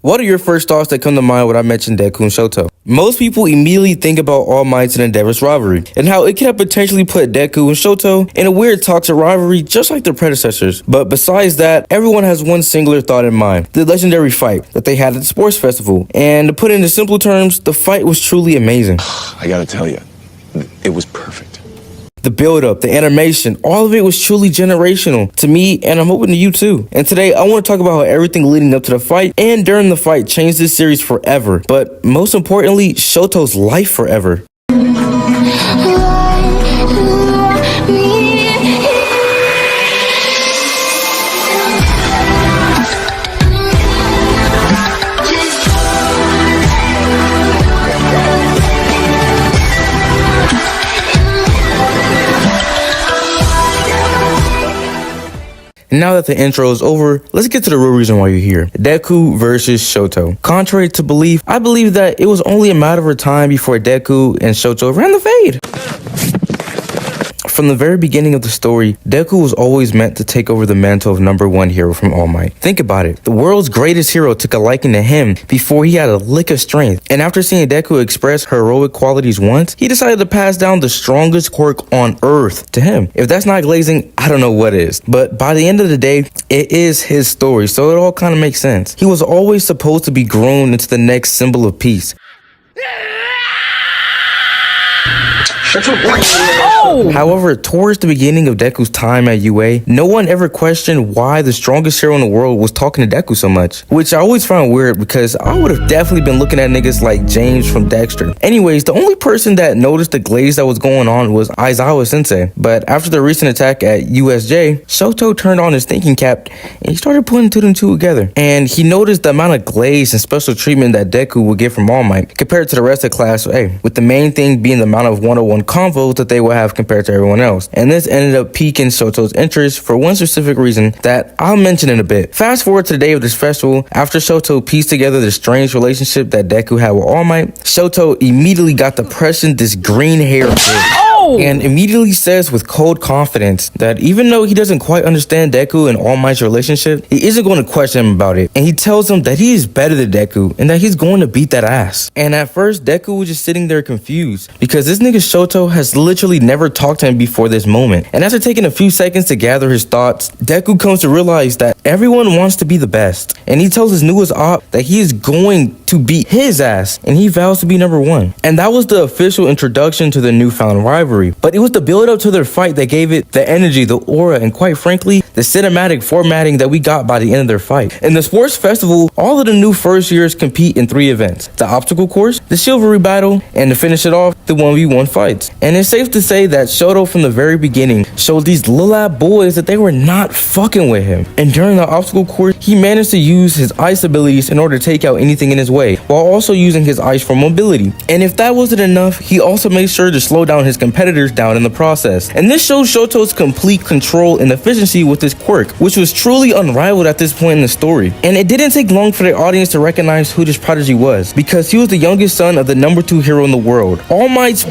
What are your first thoughts that come to mind when I mention Deku and Shoto? Most people immediately think about All Might's and Endeavor's rivalry, and how it could have potentially put Deku and Shoto in a weird toxic rivalry just like their predecessors. But besides that, everyone has one singular thought in mind: the legendary fight that they had at the sports festival. And to put it into simple terms, the fight was truly amazing. I gotta tell you, it was perfect. The build-up, the animation, all of it was truly generational to me, and I'm hoping to you too. And today, I want to talk about how everything leading up to the fight and during the fight changed this series forever. But most importantly, Shoto's life forever. And now that the intro is over, let's get to the real reason why you're here. Deku versus Shoto. Contrary to belief, I believe that it was only a matter of time before Deku and Shoto ran the fade. From the very beginning of the story, Deku was always meant to take over the mantle of #1 hero from All Might. Think about it. The world's greatest hero took a liking to him before he had a lick of strength. And after seeing Deku express heroic qualities once, he decided to pass down the strongest quirk on Earth to him. If that's not glazing, I don't know what is. But by the end of the day, it is his story, so it all kind of makes sense. He was always supposed to be grown into the next symbol of peace. However, towards the beginning of Deku's time at UA, no one ever questioned why the strongest hero in the world was talking to Deku so much, which I always found weird because I would have definitely been looking at niggas like James from Dexter. Anyways, the only person that noticed the glaze that was going on was Aizawa Sensei, but after the recent attack at USJ, Shoto turned on his thinking cap and he started putting two and two together, and he noticed the amount of glaze and special treatment that Deku would get from All Might compared to the rest of class A, with the main thing being the amount of one-on-one convos that they would have compared to everyone else. And this ended up piquing Shoto's interest for one specific reason that I'll mention in a bit. Fast forward to the day of this festival, after Shoto pieced together the strange relationship that Deku had with All Might, Shoto immediately got the impression this green hair and immediately says with cold confidence that even though he doesn't quite understand Deku and All Might's relationship, he isn't going to question him about it. And he tells him that he is better than Deku and that he's going to beat that ass. And at first, Deku was just sitting there confused because this nigga Shoto has literally never talked to him before this moment. And after taking a few seconds to gather his thoughts, Deku comes to realize that everyone wants to be the best. And he tells his newest op that he is going to beat his ass and he vows to be #1. And that was the official introduction to the newfound rivalry. But it was the build up to their fight that gave it the energy, the aura, and quite frankly, the cinematic formatting that we got by the end of their fight. In the sports festival, all of the new first years compete in 3 events: the obstacle course, the chivalry battle, and to finish it off, the 1v1 fights. And it's safe to say that Shoto from the very beginning showed these little ass boys that they were not fucking with him. And during the obstacle course, he managed to use his ice abilities in order to take out anything in his way, while also using his ice for mobility. And if that wasn't enough, he also made sure to slow down his competitors down in the process. And this shows Shoto's complete control and efficiency with his quirk, which was truly unrivaled at this point in the story. And it didn't take long for the audience to recognize who this prodigy was, because he was the youngest son of the #2 hero in the world, All Might's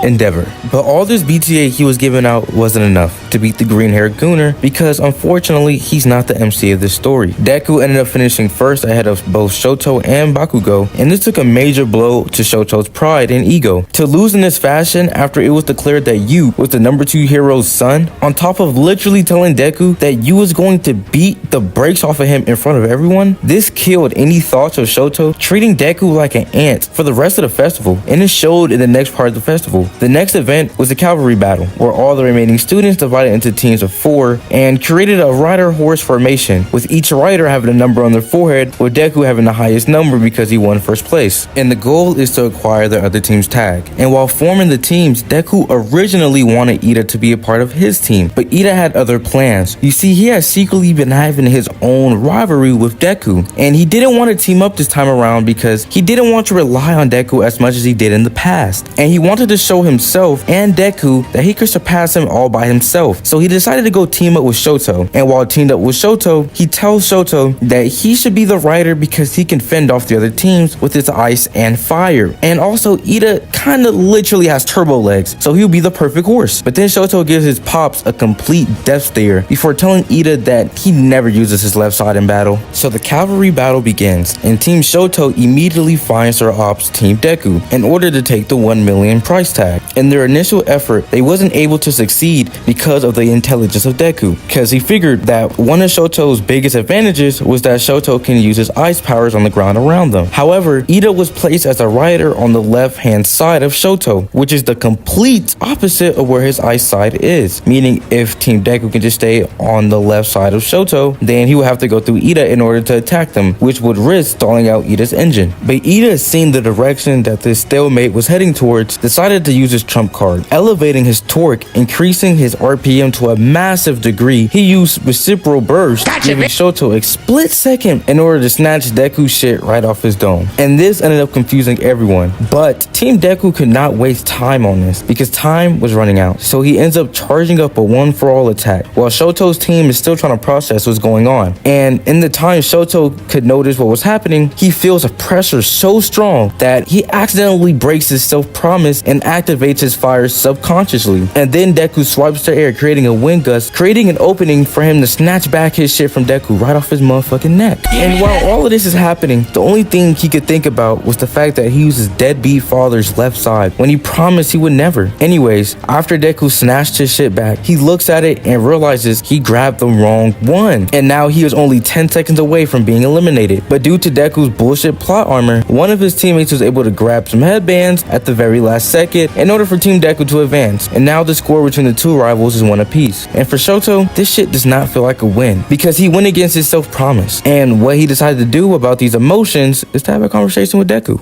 Endeavor. But all this BTA he was giving out wasn't enough to beat the green-haired gooner, because unfortunately he's not the MC of this story. Deku ended up finishing first ahead of both Shoto and Bakugo, and this took a major blow to Shoto's pride and ego. To lose in this fashion after it was declared that Yu was the #2 hero's son, on top of literally telling Deku that Yu was going to beat the brakes off of him in front of everyone, this killed any thoughts of Shoto treating Deku like an ant for the rest of the festival, and it showed in the next part of the festival. The next event was the cavalry battle, where all the remaining students divided into teams of 4 and created a rider-horse formation, with each rider having a number on their forehead, with Deku having the highest number because he won first place. And the goal is to acquire the other team's tag. And while forming the teams, Deku originally wanted Ida to be a part of his team, but Ida had other plans. You see, he had secretly been having his own rivalry with Deku, and he didn't want to team up this time around because he didn't want to rely on Deku as much as he did in the past. And he wanted to show himself and Deku that he could surpass him all by himself. So he decided to go team up with Shoto. And while teamed up with Shoto, he tells Shoto that he should be the rider because he can fend off off the other teams with its ice and fire. And also, Ida kinda literally has turbo legs, so he'll be the perfect horse. But then Shoto gives his pops a complete death stare before telling Ida that he never uses his left side in battle. So the cavalry battle begins, and Team Shoto immediately finds their ops Team Deku in order to take the 1 million price tag. In their initial effort, they wasn't able to succeed because of the intelligence of Deku, because he figured that one of Shoto's biggest advantages was that Shoto can use his ice powers on the ground around them. However, Ida was placed as a rider on the left-hand side of Shoto, which is the complete opposite of where his ice side is, meaning if Team Deku can just stay on the left side of Shoto, then he would have to go through Ida in order to attack them, which would risk stalling out Ida's engine. But Ida, seeing the direction that this stalemate was heading towards, decided to use his trump card, elevating his torque, increasing his RPM to a massive degree. He used reciprocal burst, giving Shoto a split second in order to snatch Deku's shit right off his dome. And this ended up confusing everyone, but Team Deku could not waste time on this because time was running out. So he ends up charging up a one-for-all attack while Shoto's team is still trying to process what's going on. And in the time Shoto could notice what was happening, he feels a pressure so strong that he accidentally breaks his self-promise and activates his fire subconsciously. And then Deku swipes the air, creating a wind gust, creating an opening for him to snatch back his shit from Deku right off his motherfucking neck. And while all of this is happening, the only thing he could think about was the fact that he used his deadbeat father's left side when he promised he would never. Anyways, after Deku snatched his shit back, he looks at it and realizes he grabbed the wrong one. And now he is only 10 seconds away from being eliminated. But due to Deku's bullshit plot armor, one of his teammates was able to grab some headbands at the very last second in order for Team Deku to advance. And now the score between the two rivals is 1 apiece. And for Shoto, this shit does not feel like a win because he went against his self-promise. And what he decided to do about these emotions is to have a conversation with Deku.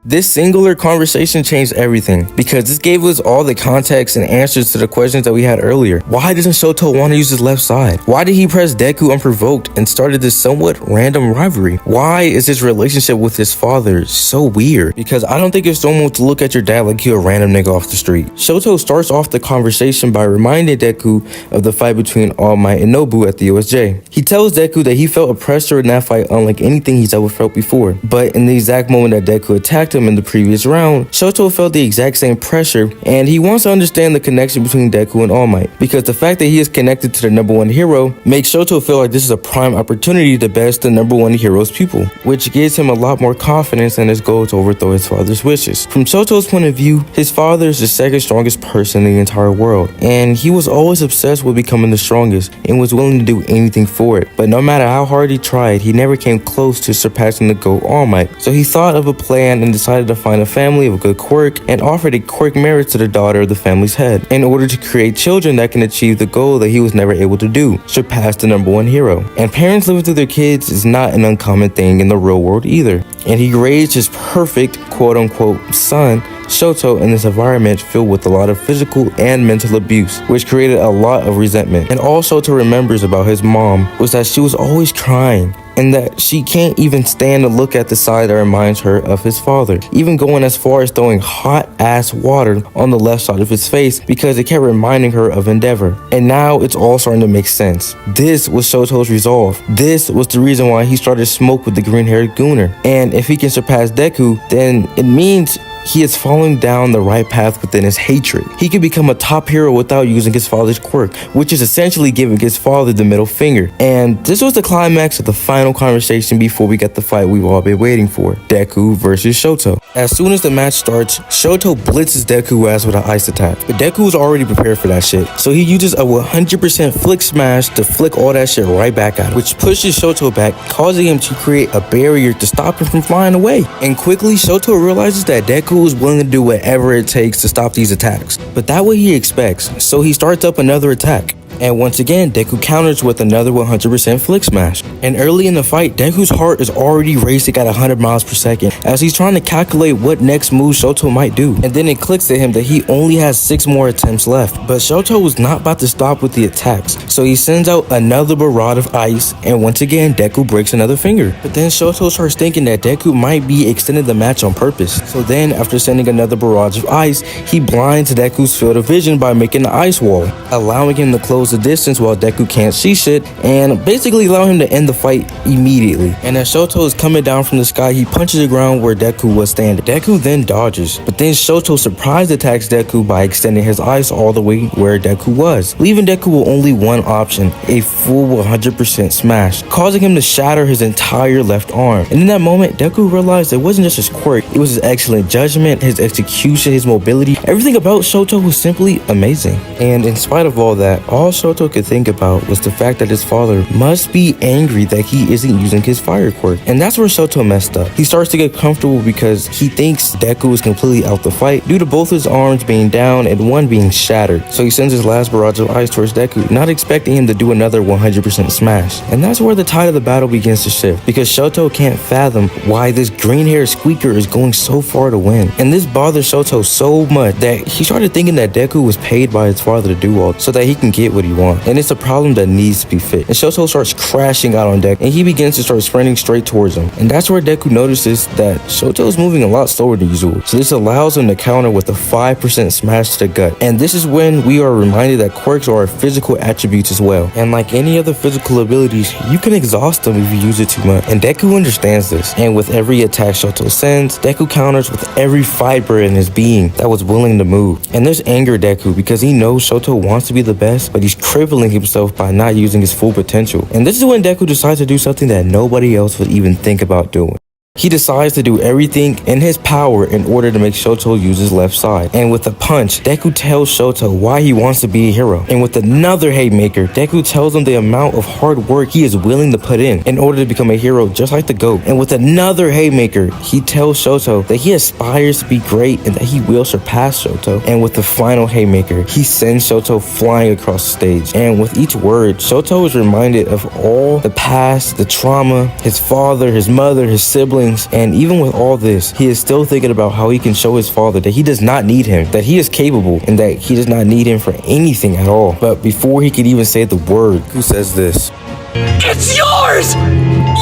This singular conversation changed everything because this gave us all the context and answers to the questions that we had earlier. Why doesn't Shoto want to use his left side? Why did he press Deku unprovoked and started this somewhat random rivalry? Why is his relationship with his father so weird? Because I don't think it's normal to look at your dad like you're a random nigga off the street. Shoto starts off the conversation by reminding Deku of the fight between All Might and Nobu at the USJ. He tells Deku that he felt a pressure in that fight unlike anything he's ever felt before. But in the exact moment that Deku attacked him in the previous round, Shoto felt the exact same pressure, and he wants to understand the connection between Deku and All Might, because the fact that he is connected to the #1 hero makes Shoto feel like this is a prime opportunity to best the #1 hero's people, which gives him a lot more confidence in his goal to overthrow his father's wishes. From Shoto's point of view, his father is the second strongest person in the entire world, and he was always obsessed with becoming the strongest and was willing to do anything for it. But no matter how hard he tried, he never came close to surpassing the GOAT All Might. So he thought of a plan and decided to find a family of good quirk and offered a quirk marriage to the daughter of the family's head in order to create children that can achieve the goal that he was never able to do, surpass the #1 hero. And parents living through their kids is not an uncommon thing in the real world either. And he raised his perfect quote-unquote son, Shoto, in this environment filled with a lot of physical and mental abuse, which created a lot of resentment. And all Shoto remembers about his mom was that she was always crying, and that she can't even stand to look at the side that reminds her of his father, even going as far as throwing hot ass water on the left side of his face because it kept reminding her of Endeavor. And now it's all starting to make sense. This was Shoto's resolve. This was the reason why he started smoke with the green-haired gooner. And if he can surpass Deku, then it means he is following down the right path within his hatred. He could become a top hero without using his father's quirk, which is essentially giving his father the middle finger. And this was the climax of the final conversation before we get the fight we've all been waiting for, Deku versus Shoto. As soon as the match starts, Shoto blitzes Deku ass with an ice attack, but Deku was already prepared for that shit, so he uses a 100% flick smash to flick all that shit right back at him, which pushes Shoto back, causing him to create a barrier to stop him from flying away. And quickly, Shoto realizes that Deku is willing to do whatever it takes to stop these attacks, but that's what he expects, so he starts up another attack. And once again, Deku counters with another 100% flick smash. And early in the fight, Deku's heart is already racing at 100 miles per second as he's trying to calculate what next move Shoto might do. And then it clicks to him that he only has 6 more attempts left. But Shoto was not about to stop with the attacks, so he sends out another barrage of ice, and once again, Deku breaks another finger. But then Shoto starts thinking that Deku might be extending the match on purpose. So then, after sending another barrage of ice, he blinds Deku's field of vision by making an ice wall, allowing him to close close the distance while Deku can't see shit, and basically allow him to end the fight immediately. And as Shoto is coming down from the sky, he punches the ground where Deku was standing. Deku then dodges, but then Shoto surprise attacks Deku by extending his ice all the way where Deku was, leaving Deku with only one option, a full 100% smash, causing him to shatter his entire left arm. And in that moment, Deku realized it wasn't just his quirk, it was his excellent judgment, his execution, his mobility. Everything about Shoto was simply amazing. And in spite of all that, all Shoto could think about was the fact that his father must be angry that he isn't using his fire quirk. And that's where Shoto messed up. He starts to get comfortable because he thinks Deku is completely out the fight due to both his arms being down and one being shattered. So he sends his last barrage of ice towards Deku, not expecting him to do another 100% smash. And that's where the tide of the battle begins to shift, because Shoto can't fathom why this green-haired squeaker is going so far to win. And this bothers Shoto so much that he started thinking that Deku was paid by his father to do all so that he can get what he wants. And it's a problem that needs to be fixed. And Shoto starts crashing out on Deku, and he begins to start sprinting straight towards him. And that's where Deku notices that Shoto is moving a lot slower than usual. So this allows him to counter with a 5% smash to the gut. And this is when we are reminded that quirks are physical attributes as well. And like any other physical abilities, you can exhaust them if you use it too much. And Deku understands this. And with every attack Shoto sends, Deku counters with every fiber in his being that was willing to move. And this angers Deku because he knows Shoto wants to be the best, but he's crippling himself by not using his full potential. And this is when Deku decides to do something that nobody else would even think about doing. He decides to do everything in his power in order to make Shoto use his left side. And with a punch, Deku tells Shoto why he wants to be a hero. And with another haymaker, Deku tells him the amount of hard work he is willing to put in order to become a hero just like the GOAT. And with another haymaker, he tells Shoto that he aspires to be great and that he will surpass Shoto. And with the final haymaker, he sends Shoto flying across the stage. And with each word, Shoto is reminded of all the past, the trauma, his father, his mother, his siblings. And even with all this, he is still thinking about how he can show his father that he does not need him, that he is capable, and that he does not need him for anything at all. But before he could even say the word, who says this? It's yours!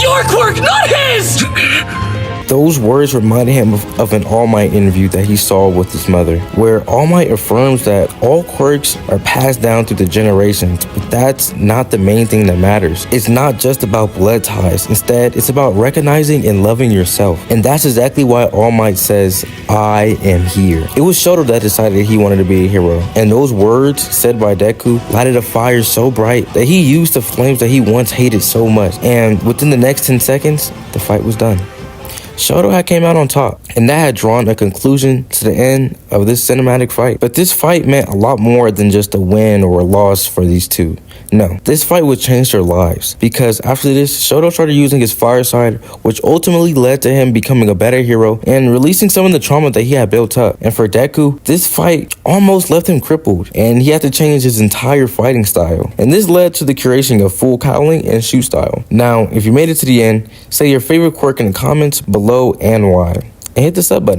Your quirk, not his! Those words reminded him of an All Might interview that he saw with his mother, where All Might affirms that all quirks are passed down through the generations, but that's not the main thing that matters. It's not just about blood ties. Instead, it's about recognizing and loving yourself. And that's exactly why All Might says, I am here. It was Shoto that decided he wanted to be a hero. And those words said by Deku lighted a fire so bright that he used the flames that he once hated so much. And within the next 10 seconds, the fight was done. Shoto had came out on top, and that had drawn a conclusion to the end of this cinematic fight. But this fight meant a lot more than just a win or a loss for these two. No, this fight would change their lives, because after this, Shoto started using his fire side, which ultimately led to him becoming a better hero and releasing some of the trauma that he had built up. And for Deku, this fight almost left him crippled, and he had to change his entire fighting style. And this led to the creation of full cowling and shoot style. Now, if you made it to the end, say your favorite quirk in the comments below and why. And hit the sub button.